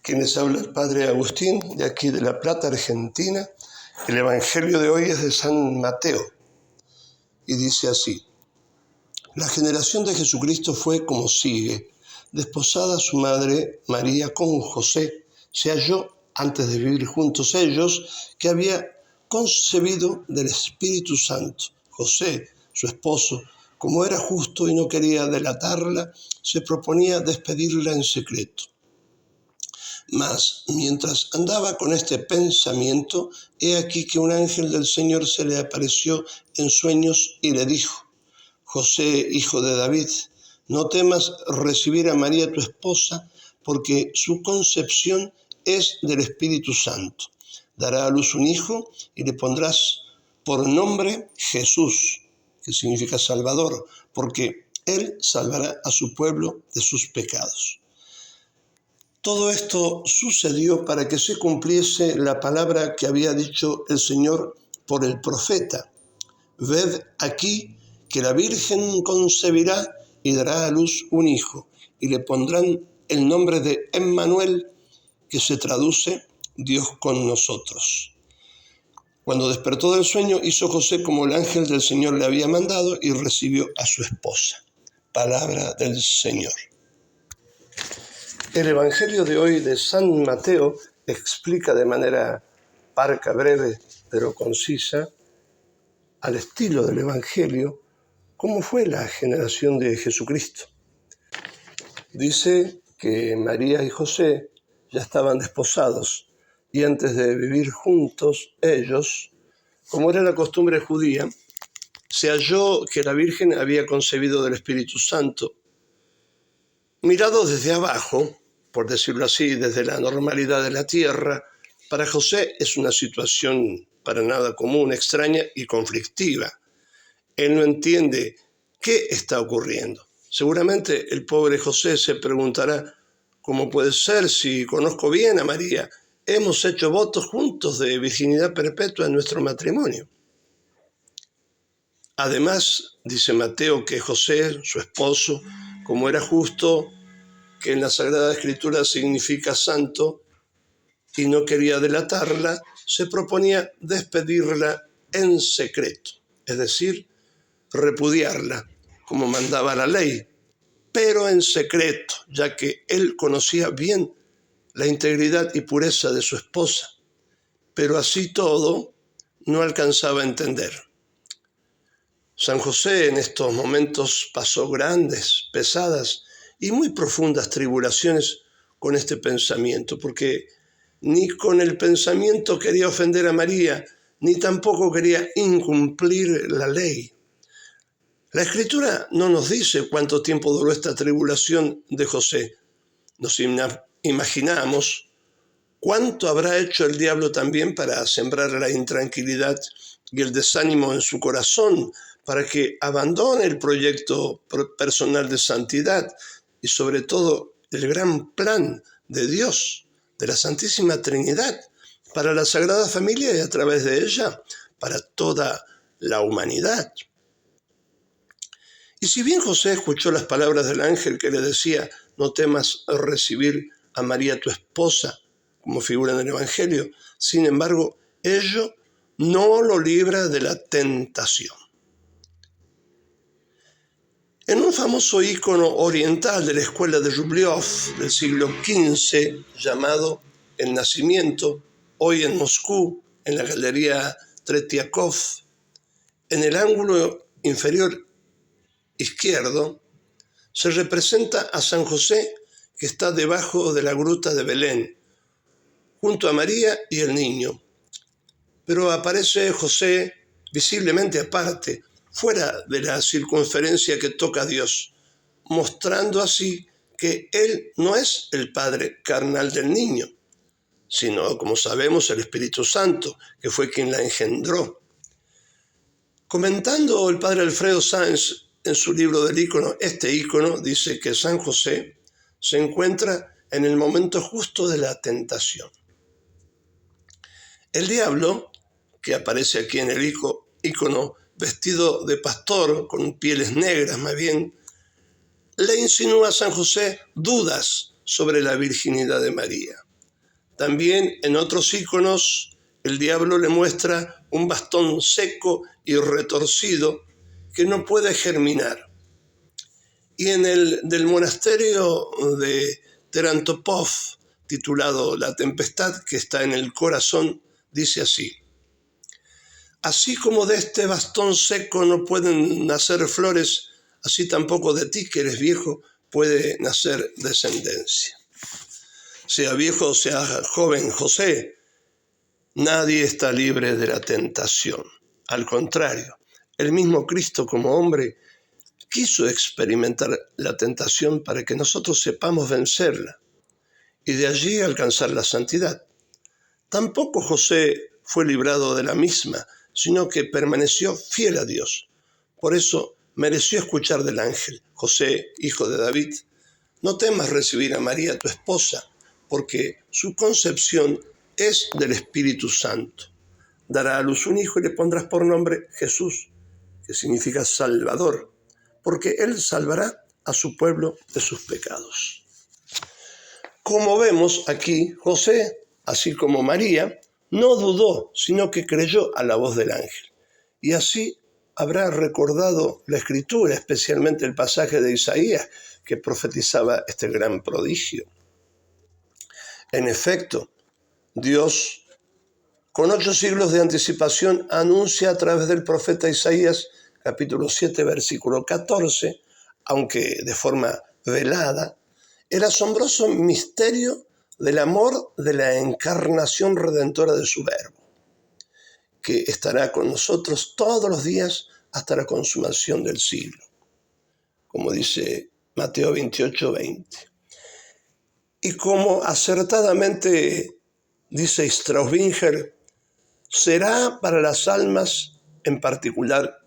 Quien les habla el Padre Agustín, de aquí de La Plata, Argentina. El Evangelio de hoy es de San Mateo y dice así: La generación de Jesucristo fue como sigue. Desposada su madre María con José, se halló, antes de vivir juntos ellos, que había concebido del Espíritu Santo. José, su esposo, como era justo y no quería delatarla, se proponía despedirla en secreto. Mas, mientras andaba con este pensamiento, he aquí que un ángel del Señor se le apareció en sueños y le dijo: José, hijo de David, no temas recibir a María tu esposa, porque su concepción es del Espíritu Santo. Dará a luz un hijo y le pondrás por nombre Jesús, que significa Salvador, porque él salvará a su pueblo de sus pecados. Todo esto sucedió para que se cumpliese la palabra que había dicho el Señor por el profeta: Ved aquí que la Virgen concebirá y dará a luz un hijo, y le pondrán el nombre de Emmanuel, que se traduce Dios con nosotros. Cuando despertó del sueño, hizo José como el ángel del Señor le había mandado y recibió a su esposa. Palabra del Señor. El Evangelio de hoy de San Mateo explica de manera parca, breve, pero concisa, al estilo del Evangelio, cómo fue la generación de Jesucristo. Dice que María y José ya estaban desposados y antes de vivir juntos ellos, como era la costumbre judía, se halló que la Virgen había concebido del Espíritu Santo. Mirado desde abajo, por decirlo así, desde la normalidad de la tierra, para José es una situación para nada común, extraña y conflictiva. Él no entiende qué está ocurriendo. Seguramente el pobre José se preguntará: ¿cómo puede ser si conozco bien a María? Hemos hecho votos juntos de virginidad perpetua en nuestro matrimonio. Además, dice Mateo que José, su esposo, como era justo, que en la Sagrada Escritura significa santo, y no quería delatarla, se proponía despedirla en secreto, es decir, repudiarla, como mandaba la ley, pero en secreto, ya que él conocía bien la integridad y pureza de su esposa, pero así todo no alcanzaba a entender. San José en estos momentos pasó grandes, pesadas y muy profundas tribulaciones con este pensamiento, porque ni con el pensamiento quería ofender a María, ni tampoco quería incumplir la ley. La Escritura no nos dice cuánto tiempo duró esta tribulación de José. Nos imaginamos cuánto habrá hecho el diablo también para sembrar la intranquilidad y el desánimo en su corazón, para que abandone el proyecto personal de santidad y sobre todo el gran plan de Dios, de la Santísima Trinidad, para la Sagrada Familia y a través de ella para toda la humanidad. Y si bien José escuchó las palabras del ángel que le decía: no temas recibir a María tu esposa, como figura en el Evangelio, sin embargo, ello no lo libra de la tentación. En un famoso ícono oriental de la escuela de Rubliov del siglo XV, llamado El Nacimiento, hoy en Moscú, en la Galería Tretiakov, en el ángulo inferior izquierdo, se representa a San José, que está debajo de la gruta de Belén, junto a María y el niño. Pero aparece José visiblemente aparte, fuera de la circunferencia que toca a Dios, mostrando así que él no es el padre carnal del niño, sino, como sabemos, el Espíritu Santo, que fue quien la engendró. Comentando el padre Alfredo Sáenz en su libro del ícono, este ícono dice que San José se encuentra en el momento justo de la tentación. El diablo, que aparece aquí en el ícono vestido de pastor, con pieles negras más bien, le insinúa a San José dudas sobre la virginidad de María. También en otros íconos el diablo le muestra un bastón seco y retorcido que no puede germinar. Y en el del monasterio de Terantopov, titulado La tempestad que está en el corazón, dice así: así como de este bastón seco no pueden nacer flores, así tampoco de ti, que eres viejo, puede nacer descendencia. Sea viejo o sea joven José, nadie está libre de la tentación. Al contrario, el mismo Cristo como hombre quiso experimentar la tentación para que nosotros sepamos vencerla y de allí alcanzar la santidad. Tampoco José fue librado de la misma, sino que permaneció fiel a Dios. Por eso mereció escuchar del ángel: José, hijo de David, no temas recibir a María, tu esposa, porque su concepción es del Espíritu Santo. Dará a luz un hijo y le pondrás por nombre Jesús, que significa Salvador, porque él salvará a su pueblo de sus pecados. Como vemos aquí, José, así como María, no dudó, sino que creyó a la voz del ángel. Y así habrá recordado la Escritura, especialmente el pasaje de Isaías, que profetizaba este gran prodigio. En efecto, Dios, con 8 siglos de anticipación, anuncia a través del profeta Isaías, capítulo 7, versículo 14, aunque de forma velada, el asombroso misterio del amor de la encarnación redentora de su Verbo, que estará con nosotros todos los días hasta la consumación del siglo, como dice Mateo 28, 20. Y como acertadamente dice Straubinger, será para las almas en particular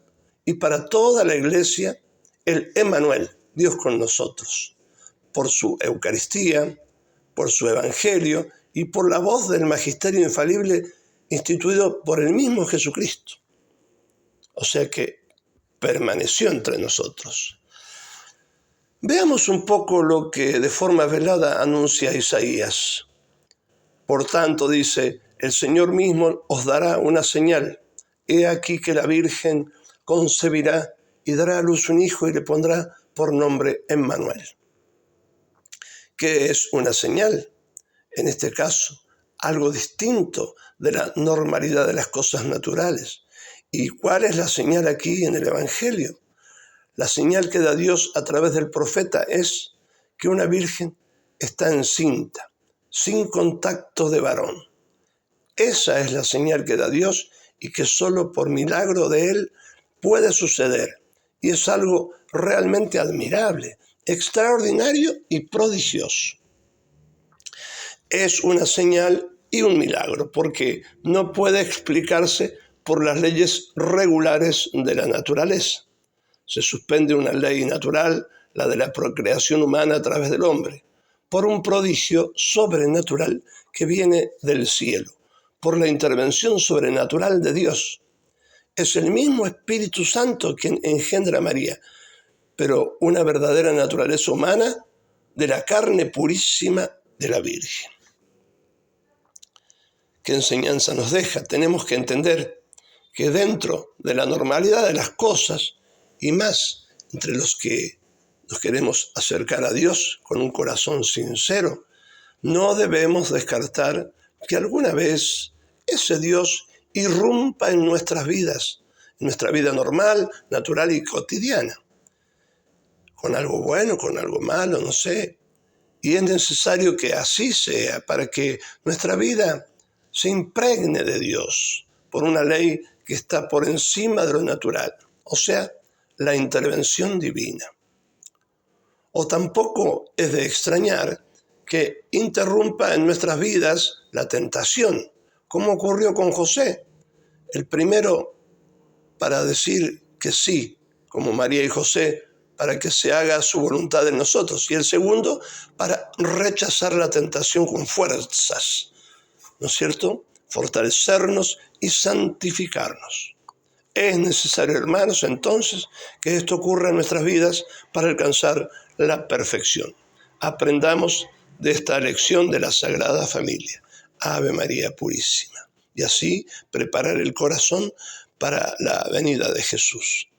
y para toda la Iglesia el Emmanuel, Dios con nosotros, por su Eucaristía, por su Evangelio y por la voz del magisterio infalible instituido por el mismo Jesucristo. O sea que permaneció entre nosotros. Veamos un poco lo que de forma velada anuncia Isaías. Por tanto, dice, el Señor mismo os dará una señal. He aquí que la Virgen concebirá y dará a luz un hijo y le pondrá por nombre Emmanuel. ¿Qué es una señal? En este caso, algo distinto de la normalidad de las cosas naturales. ¿Y cuál es la señal aquí en el Evangelio? La señal que da Dios a través del profeta es que una virgen está encinta, sin contacto de varón. Esa es la señal que da Dios y que solo por milagro de Él puede suceder. Y es algo realmente admirable, extraordinario y prodigioso. Es una señal y un milagro, porque no puede explicarse por las leyes regulares de la naturaleza. Se suspende una ley natural, la de la procreación humana a través del hombre, por un prodigio sobrenatural que viene del cielo, por la intervención sobrenatural de Dios. Es el mismo Espíritu Santo quien engendra a María, pero una verdadera naturaleza humana de la carne purísima de la Virgen. ¿Qué enseñanza nos deja? Tenemos que entender que dentro de la normalidad de las cosas, y más entre los que nos queremos acercar a Dios con un corazón sincero, no debemos descartar que alguna vez ese Dios irrumpa en nuestras vidas, en nuestra vida normal, natural y cotidiana, con algo bueno, con algo malo, no sé. Y es necesario que así sea para que nuestra vida se impregne de Dios por una ley que está por encima de lo natural, o sea, la intervención divina. O tampoco es de extrañar que interrumpa en nuestras vidas la tentación, como ocurrió con José, el primero para decir que sí, como María y José, para que se haga su voluntad en nosotros, y el segundo para rechazar la tentación con fuerzas, ¿no es cierto? Fortalecernos y santificarnos. Es necesario, hermanos, entonces, que esto ocurra en nuestras vidas para alcanzar la perfección. Aprendamos de esta lección de la Sagrada Familia. Ave María Purísima. Y así preparar el corazón para la venida de Jesús.